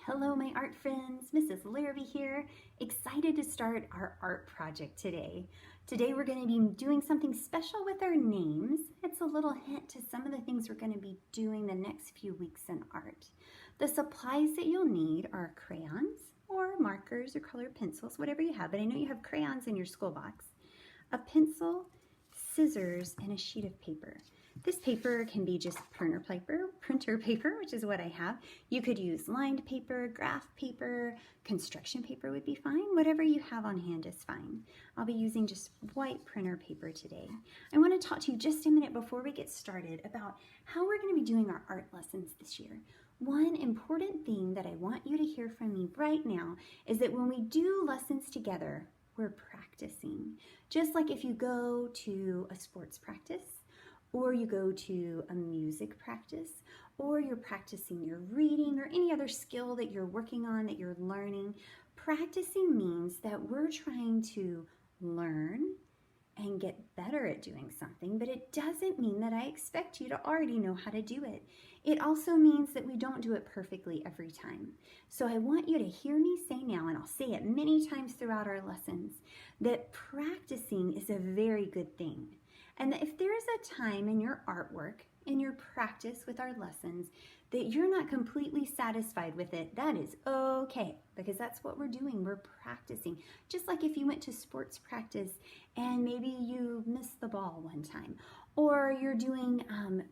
Hello, my art friends. Mrs. Larrabee here. Excited to start our art project today. Today we're going to be doing something special with our names. It's a little hint to some of the things we're going to be doing the next few weeks in art. The supplies that you'll need are crayons or markers or colored pencils, whatever you have, but I know you have crayons in your school box, a pencil, scissors, and a sheet of paper. This paper can be just printer paper, which is what I have. You could use lined paper, graph paper, construction paper would be fine. Whatever you have on hand is fine. I'll be using just white printer paper today. I want to talk to you just a minute before we get started about how we're going to be doing our art lessons this year. One important thing that I want you to hear from me right now is that when we do lessons together, we're practicing. Just like if you go to a sports practice, or you go to a music practice, or you're practicing your reading or any other skill that you're working on, that you're learning. Practicing means that we're trying to learn and get better at doing something, but it doesn't mean that I expect you to already know how to do it. It also means that we don't do it perfectly every time. So I want you to hear me say now, and I'll say it many times throughout our lessons, that practicing is a very good thing. And if there's a time in your artwork, in your practice with our lessons, that you're not completely satisfied with it, that is okay, because that's what we're doing. We're practicing. Just like if you went to sports practice and maybe you missed the ball one time, or you're doing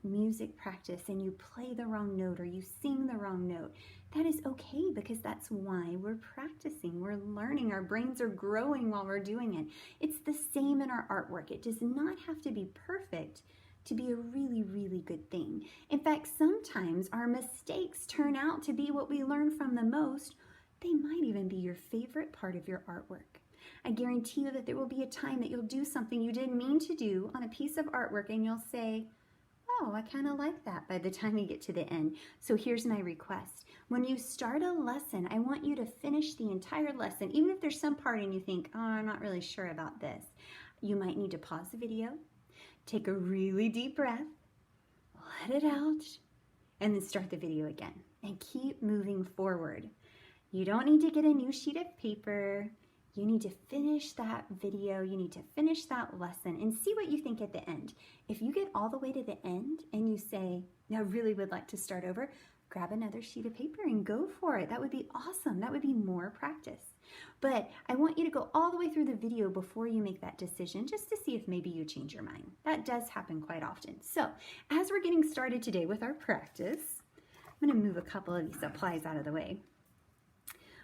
music practice and you play the wrong note or you sing the wrong note, that is okay, because that's why we're practicing. We're learning. Our brains are growing while we're doing it. It's the same in our artwork. It does not have to be perfect to be a really, really good thing. In fact, sometimes our mistakes turn out to be what we learn from the most. They might even be your favorite part of your artwork. I guarantee you that there will be a time that you'll do something you didn't mean to do on a piece of artwork and you'll say, oh, I kind of like that by the time you get to the end. So here's my request. When you start a lesson, I want you to finish the entire lesson. Even if there's some part and you think, oh, I'm not really sure about this. You might need to pause the video, take a really deep breath, let it out, and then start the video again. And keep moving forward. You don't need to get a new sheet of paper. You need to finish that video, you need to finish that lesson and see what you think at the end. If you get all the way to the end and you say, I really would like to start over, grab another sheet of paper and go for it. That would be awesome. That would be more practice. But I want you to go all the way through the video before you make that decision, just to see if maybe you change your mind. That does happen quite often. So as we're getting started today with our practice, I'm going to move a couple of these supplies out of the way.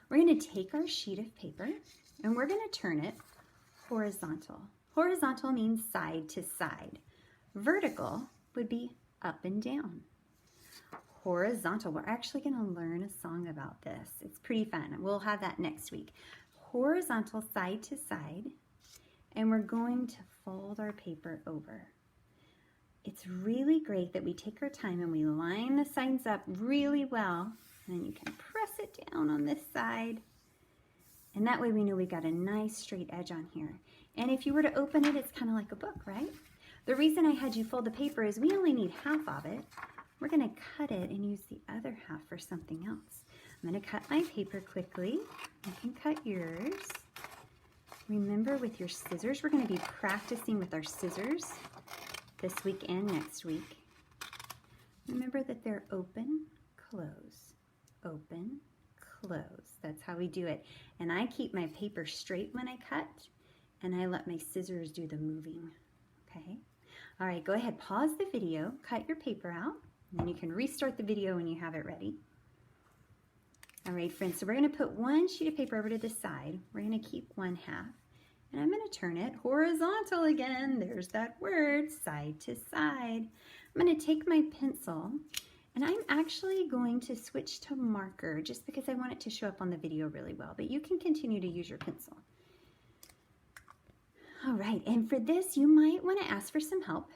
We're going to take our sheet of paper and we're going to turn it horizontal. Horizontal means side to side. Vertical would be up and down. Horizontal, we're actually going to learn a song about this. It's pretty fun. We'll have that next week. Horizontal, side to side, and we're going to fold our paper over. It's really great that we take our time and we line the sides up really well, and then you can press it down on this side. And that way we know we've got a nice straight edge on here. And if you were to open it, it's kind of like a book, right? The reason I had you fold the paper is we only need half of it. We're going to cut it and use the other half for something else. I'm going to cut my paper quickly. You can cut yours. Remember, with your scissors, we're going to be practicing with our scissors this week and next week. Remember that they're open, close, open, close. That's how we do it. And I keep my paper straight when I cut, and I let my scissors do the moving. Okay? All right, go ahead, pause the video, cut your paper out, and then you can restart the video when you have it ready. All right, friends, so we're going to put one sheet of paper over to the side. We're going to keep one half, and I'm going to turn it horizontal again. There's that word, side to side. I'm going to take my pencil, and I'm actually going to switch to marker just because I want it to show up on the video really well, but you can continue to use your pencil. All right, and for this, you might want to ask for some help.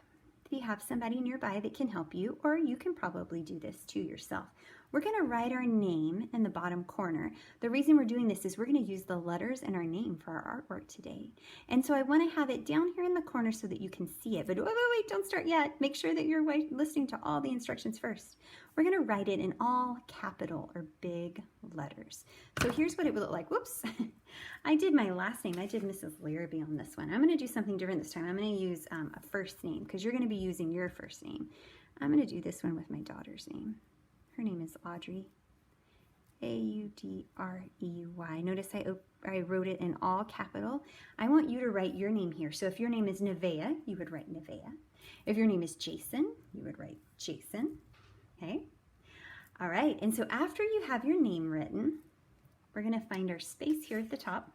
If you have somebody nearby that can help you, or you can probably do this too yourself. we're going to write our name in the bottom corner. The reason we're doing this is we're going to use the letters in our name for our artwork today. And so I want to have it down here in the corner so that you can see it. But wait, don't start yet. Make sure that you're listening to all the instructions first. We're going to write it in all capital or big letters. So here's what it would look like. Whoops. I did my last name. I did Mrs. Larrabee on this one. I'm going to do something different this time. I'm going to use a first name because you're going to be using your first name. I'm going to do this one with my daughter's name. Her name is Audrey. A-U-D-R-E-Y. Notice I wrote it in all capital. I want you to write your name here. So if your name is Nevaeh, you would write Nevaeh. If your name is Jason, you would write Jason. Okay? All right, and so after you have your name written, we're going to find our space here at the top,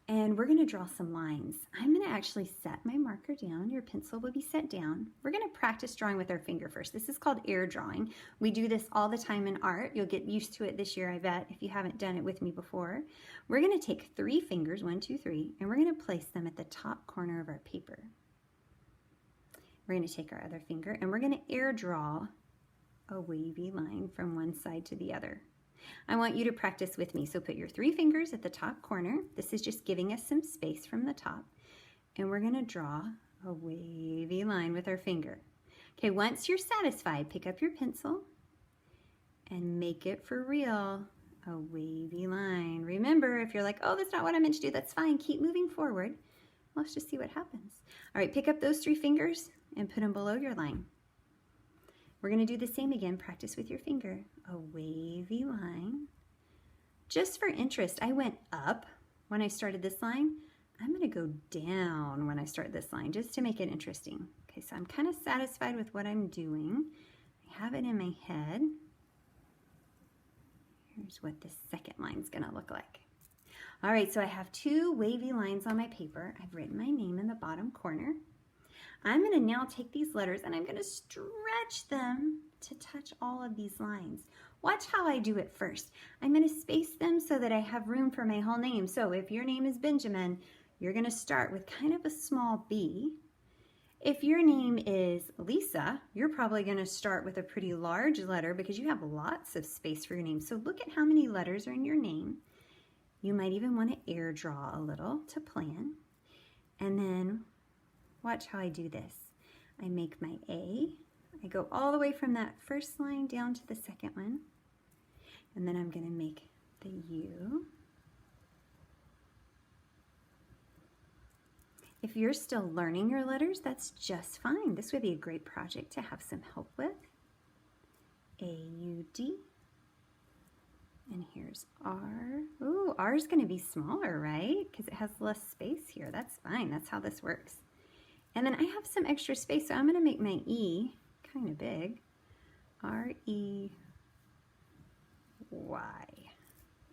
and we're going to draw some lines. I'm going to actually set my marker down. Your pencil will be set down. We're going to practice drawing with our finger first. This is called air drawing. We do this all the time in art. You'll get used to it this year, I bet, if you haven't done it with me before. We're going to take 3 fingers, 1, 2, 3, and we're going to place them at the top corner of our paper. We're going to take our other finger, and we're going to air draw a wavy line from one side to the other. I want you to practice with me. So put your 3 fingers at the top corner. This is just giving us some space from the top. And we're going to draw a wavy line with our finger. Okay, once you're satisfied, pick up your pencil and make it for real a wavy line. Remember, if you're like, oh, that's not what I meant to do, that's fine. Keep moving forward. Let's just see what happens. All right, pick up those 3 fingers and put them below your line. We're going to do the same again. Practice with your finger. A wavy line. Just for interest, I went up when I started this line. I'm going to go down when I start this line just to make it interesting. Okay, so I'm kind of satisfied with what I'm doing. I have it in my head. Here's what the second line's going to look like. All right, so I have 2 wavy lines on my paper. I've written my name in the bottom corner. I'm going to now take these letters and I'm going to stretch them to touch all of these lines. Watch how I do it first. I'm going to space them so that I have room for my whole name. So if your name is Benjamin, you're going to start with kind of a small B. If your name is Lisa, you're probably going to start with a pretty large letter because you have lots of space for your name. So look at how many letters are in your name. You might even want to air draw a little to plan. And then watch how I do this. I make my A. I go all the way from that first line down to the second one. And then I'm going to make the U. If you're still learning your letters, that's just fine. This would be a great project to have some help with. A-U-D. And here's R. Ooh, R is going to be smaller, right? Because it has less space here. That's fine. That's how this works. And then I have some extra space, so I'm going to make my E kind of big. R-E-Y.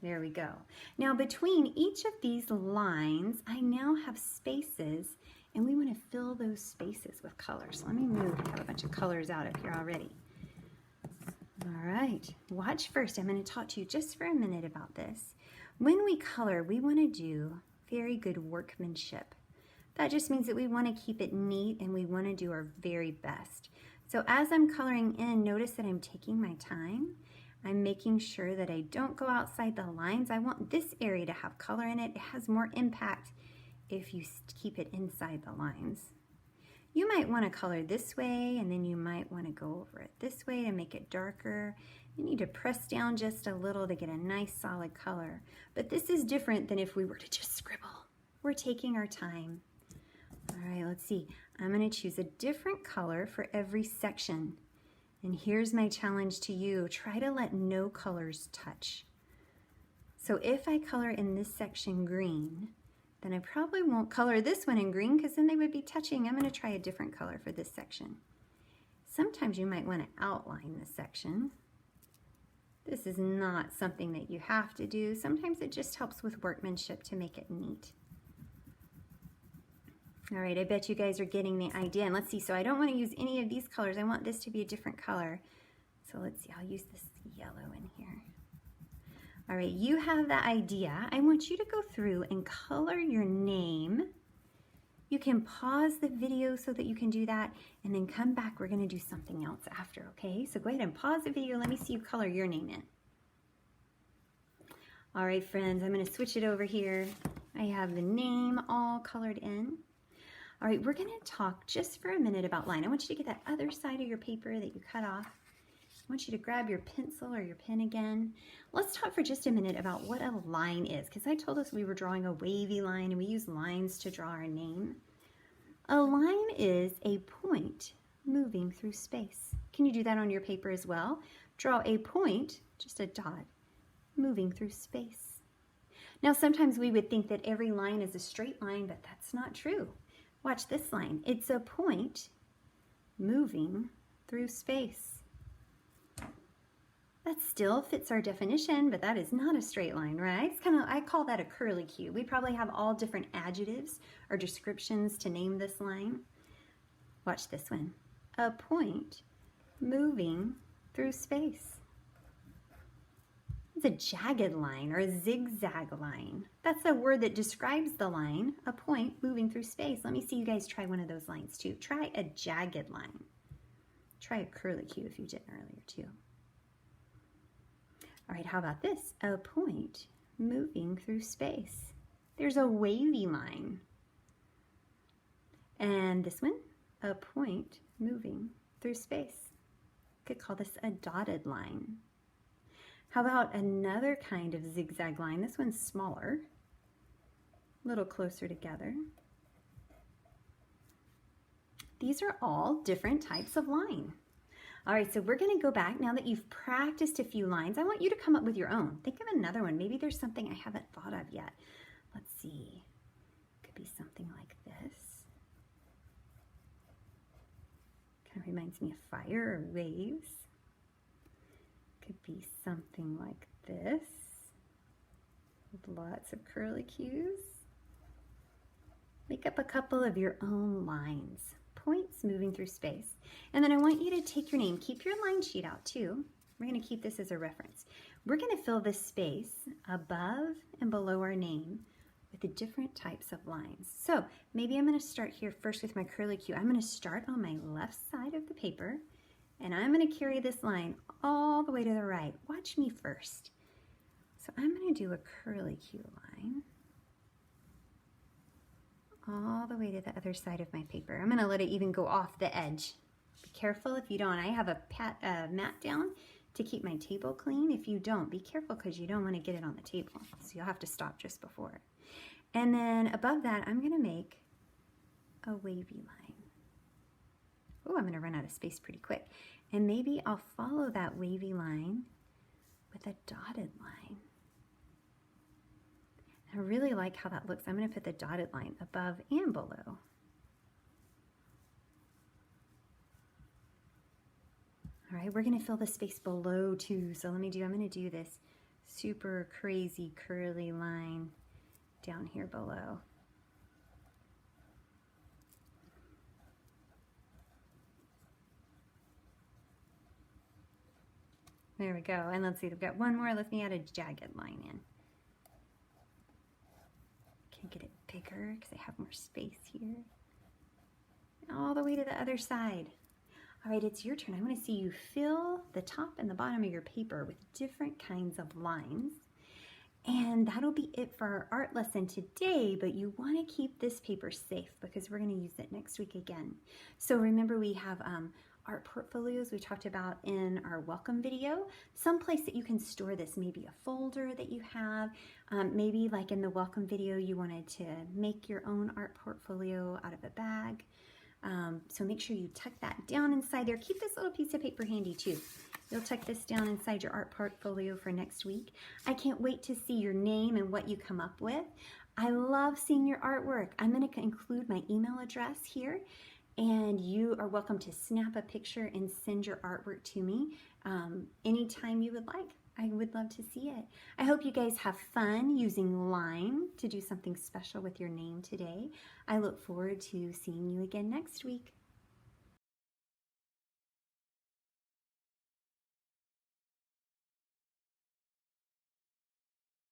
There we go. Now between each of these lines, I now have spaces, and we want to fill those spaces with colors. So let me move. I have a bunch of colors out up here already. All right, watch first. I'm going to talk to you just for a minute about this. When we color, we want to do very good workmanship. That just means that we want to keep it neat and we want to do our very best. So as I'm coloring in, notice that I'm taking my time. I'm making sure that I don't go outside the lines. I want this area to have color in it. It has more impact if you keep it inside the lines. You might want to color this way, and then you might want to go over it this way to make it darker. You need to press down just a little to get a nice solid color. But this is different than if we were to just scribble. We're taking our time. All right, let's see. I'm going to choose a different color for every section. And here's my challenge to you. Try to let no colors touch. So if I color in this section green, then I probably won't color this one in green because then they would be touching. I'm going to try a different color for this section. Sometimes you might want to outline this section. This is not something that you have to do. Sometimes it just helps with workmanship to make it neat. All right, I bet you guys are getting the idea. And let's see, so I don't want to use any of these colors. I want this to be a different color. So let's see, I'll use this yellow in here. All right, you have the idea. I want you to go through and color your name You can pause the video so that you can do that, and then come back. We're going to do something else after, okay? So go ahead and pause the video. Let me see you color your name in. All right, friends, I'm going to switch it over here. I have the name all colored in. All right, we're going to talk just for a minute about line. I want you to get that other side of your paper that you cut off. I want you to grab your pencil or your pen again. Let's talk for just a minute about what a line is, because I told us we were drawing a wavy line, and we use lines to draw our name. A line is a point moving through space. Can you do that on your paper as well? Draw a point, just a dot, moving through space. Now, sometimes we would think that every line is a straight line, but that's not true. Watch this line. It's a point moving through space. That still fits our definition, but that is not a straight line, right? It's kind of, I call that a curlicue. We probably have all different adjectives or descriptions to name this line. Watch this one. A point moving through space. It's a jagged line or a zigzag line. That's a word that describes the line, a point moving through space. Let me see you guys try one of those lines too. Try a jagged line. Try a curlicue if you did earlier too. All right, how about this? A point moving through space. There's a wavy line. And this one, a point moving through space. Could call this a dotted line. How about another kind of zigzag line? This one's smaller, a little closer together. These are all different types of line. All right, so we're going to go back. Now that you've practiced a few lines, I want you to come up with your own. Think of another one. Maybe there's something I haven't thought of yet. Let's see. Could be something like this. Kind of reminds me of fire or waves. Could be something like this, with lots of curlicues. Make up a couple of your own lines, points moving through space. And then I want you to take your name, keep your line sheet out too. We're going to keep this as a reference. We're going to fill this space above and below our name with the different types of lines. So maybe I'm going to start here first with my curlicue. I'm going to start on my left side of the paper, and I'm going to carry this line all the way to the right. Watch me first. So I'm going to do a curlicue line all the way to the other side of my paper. I'm going to let it even go off the edge. Be careful if you don't. I have a mat down to keep my table clean. If you don't, be careful because you don't want to get it on the table. So you'll have to stop just before. And then above that, I'm going to make a wavy line. Oh, I'm going to run out of space pretty quick. And maybe I'll follow that wavy line with a dotted line. I really like how that looks. I'm going to put the dotted line above and below. All right, we're going to fill the space below too. So I'm going to do this super crazy curly line down here below. There we go. And let's see, we've got one more. Let me add a jagged line in. Can get it bigger because I have more space here. All the way to the other side. All right, it's your turn. I want to see you fill the top and the bottom of your paper with different kinds of lines. And that'll be it for our art lesson today, but you want to keep this paper safe because we're going to use it next week again. So remember, we have art portfolios we talked about in our welcome video. Some place that you can store this, maybe a folder that you have. Maybe like in the welcome video, you wanted to make your own art portfolio out of a bag. So make sure you tuck that down inside there. Keep this little piece of paper handy too. You'll tuck this down inside your art portfolio for next week. I can't wait to see your name and what you come up with. I love seeing your artwork. I'm going to include my email address here, and you are welcome to snap a picture and send your artwork to me anytime you would like. I would love to see it. I hope you guys have fun using line to do something special with your name today. I look forward to seeing you again next week.